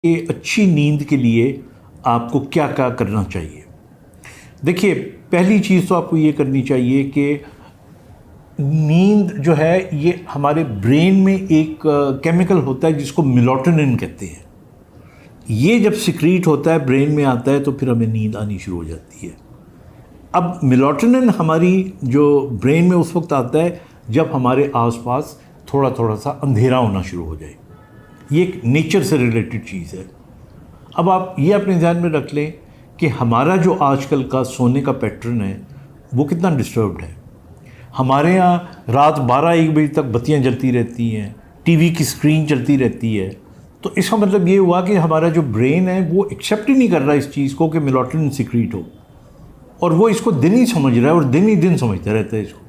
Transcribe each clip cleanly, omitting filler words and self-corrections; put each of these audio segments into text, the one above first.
कि अच्छी नींद के लिए आपको क्या क्या करना चाहिए। देखिए, पहली चीज़ तो आपको ये करनी चाहिए कि नींद जो है ये हमारे ब्रेन में एक केमिकल होता है जिसको मेलाटोनिन कहते हैं। ये जब सिक्रीट होता है, ब्रेन में आता है, तो फिर हमें नींद आनी शुरू हो जाती है। अब मेलाटोनिन हमारी जो ब्रेन में उस वक्त आता है जब हमारे आसपास थोड़ा थोड़ा सा अंधेरा होना शुरू हो जाए। ये एक नेचर से रिलेटेड चीज़ है। अब आप ये अपने ध्यान में रख लें कि हमारा जो आजकल का सोने का पैटर्न है वो कितना डिस्टर्ब्ड है। हमारे यहाँ रात 12-1 बजे तक बत्तियाँ जलती रहती हैं, टीवी की स्क्रीन चलती रहती है। तो इसका मतलब ये हुआ कि हमारा जो ब्रेन है वो एक्सेप्ट ही नहीं कर रहा इस चीज़ को कि मेलाटोनिन सिक्रीट हो, और वो इसको दिन ही समझ रहा है और दिन ही दिन समझता रहता है इसको।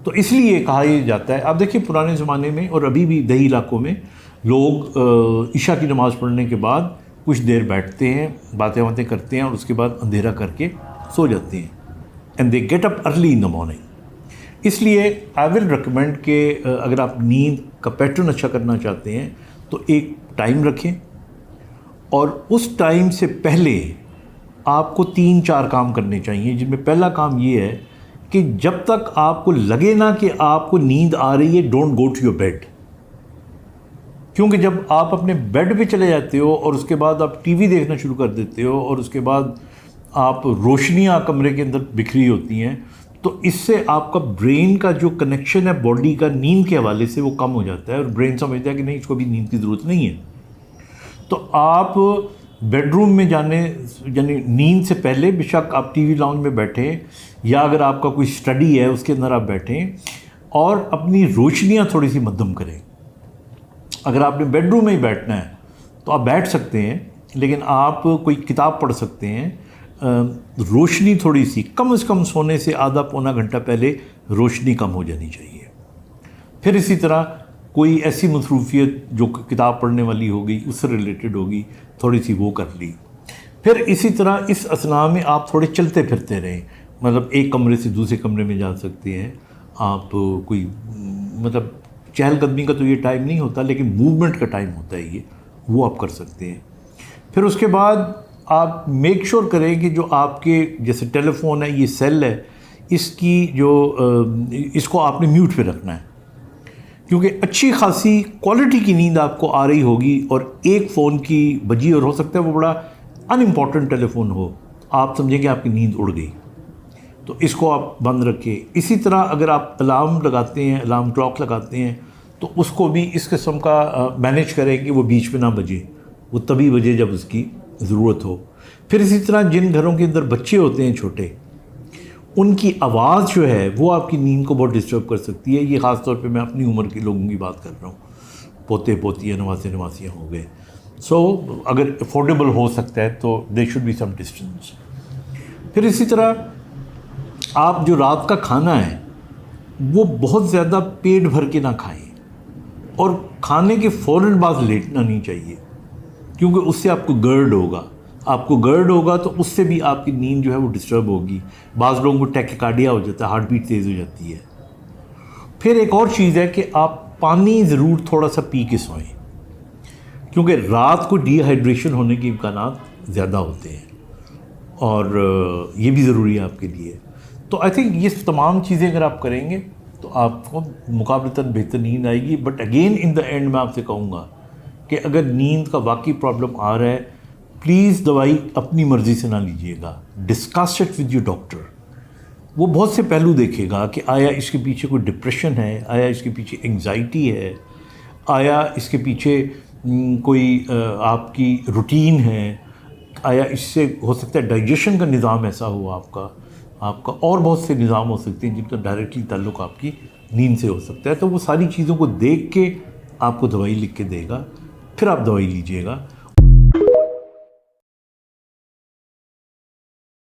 तो इसलिए कहा यह जाता है, आप देखिए पुराने ज़माने में और अभी भी दही इलाकों में लोग ईशा की नमाज़ पढ़ने के बाद कुछ देर बैठते हैं, बातें बातें करते हैं और उसके बाद अंधेरा करके सो जाते हैं, and they get up early in the morning. इसलिए आई विल रिकमेंड कि अगर आप नींद का पैटर्न अच्छा करना चाहते हैं तो एक टाइम रखें, और उस टाइम से पहले आपको 3-4 काम करने चाहिए, जिनमें पहला काम ये है कि जब तक आपको लगे ना कि आपको नींद आ रही है, don't go to your bed. क्योंकि जब आप अपने बेड पे चले जाते हो और उसके बाद आप टीवी देखना शुरू कर देते हो और उसके बाद आप रोशनियाँ कमरे के अंदर बिखरी होती हैं, तो इससे आपका ब्रेन का जो कनेक्शन है बॉडी का नींद के हवाले से वो कम हो जाता है, और ब्रेन समझता है कि नहीं, इसको भी नींद की ज़रूरत नहीं है। तो आप बेडरूम में जाने यानी नींद से पहले बेशक आप टीवी लाउंज में बैठें, या अगर आपका कोई स्टडी है उसके अंदर आप बैठें और अपनी रोशनियाँ थोड़ी सी मध्यम करें। अगर आपने बेडरूम में ही बैठना है तो आप बैठ सकते हैं, लेकिन आप कोई किताब पढ़ सकते हैं। रोशनी थोड़ी सी कम से कम सोने से आधा पौना घंटा पहले रोशनी कम हो जानी चाहिए। फिर इसी तरह कोई ऐसी मसरूफियत जो किताब पढ़ने वाली होगी, उससे रिलेटेड होगी, थोड़ी सी वो कर ली। फिर इसी तरह इस असना में आप थोड़े चलते फिरते रहें, मतलब एक कमरे से दूसरे कमरे में जा सकते हैं आप। कोई मतलब चहलकदमी का तो ये टाइम नहीं होता, लेकिन मूवमेंट का टाइम होता है ये, वो आप कर सकते हैं। फिर उसके बाद आप मेक श्योर करें कि जो आपके जैसे टेलीफोन है, ये सेल है, इसकी जो इसको आपने म्यूट पे रखना है, क्योंकि अच्छी खासी क्वालिटी की नींद आपको आ रही होगी और एक फ़ोन की बजी और हो सकता है वो बड़ा अनइम्पॉर्टेंट टेलीफोन हो, आप समझेंगे आपकी नींद उड़ गई, तो इसको आप बंद रखें। इसी तरह अगर आप अलार्म लगाते हैं, अलार्म क्लॉक लगाते हैं, तो उसको भी इस किस्म का मैनेज करें कि वो बीच में ना बजे, वो तभी बजे जब उसकी ज़रूरत हो। फिर इसी तरह जिन घरों के अंदर बच्चे होते हैं छोटे, उनकी आवाज़ जो है वो आपकी नींद को बहुत डिस्टर्ब कर सकती है। ये ख़ास तौर पे मैं अपनी उम्र के लोगों की बात कर रहा हूँ, पोते पोतियाँ, नवासे नवासियाँ हो गए। सो अगर अफोर्डेबल हो सकता है तो there should be some distance. फिर इसी तरह आप जो रात का खाना है वो बहुत ज़्यादा पेट भर के ना खाएं, और खाने के फ़ौरन बाद लेटना नहीं चाहिए, क्योंकि उससे आपको गर्ड होगा तो उससे भी आपकी नींद जो है वो डिस्टर्ब होगी। बाज़ लोगों को टैकिकार्डिया हो जाता है, हार्ट बीट तेज़ हो जाती है। फिर एक और चीज़ है कि आप पानी ज़रूर थोड़ा सा पी के सोएं, क्योंकि रात को डिहाइड्रेशन होने के इम्कानात ज़्यादा होते हैं, और ये भी ज़रूरी है आपके लिए। तो आई थिंक ये तमाम चीज़ें अगर आप करेंगे तो आपको मुकाबलतन बेहतर नींद आएगी। But again in the end मैं आपसे कहूँगा कि अगर नींद का वाकई प्रॉब्लम आ रहा है, प्लीज़ दवाई अपनी मर्ज़ी से ना लीजिएगा, discuss it with your doctor. वो बहुत से पहलू देखेगा कि आया इसके पीछे कोई डिप्रेशन है, आया इसके पीछे एंग्जाइटी है, आया इसके पीछे कोई आपकी रूटीन है, आया इससे हो सकता है डाइजेशन का निज़ाम ऐसा हो आपका और बहुत से निज़ाम हो सकते हैं जिनका डायरेक्टली ताल्लुक़ आपकी नींद से हो सकता है। तो वो सारी चीज़ों को देख के आपको दवाई लिख के देगा, फिर आप दवाई लीजिएगा।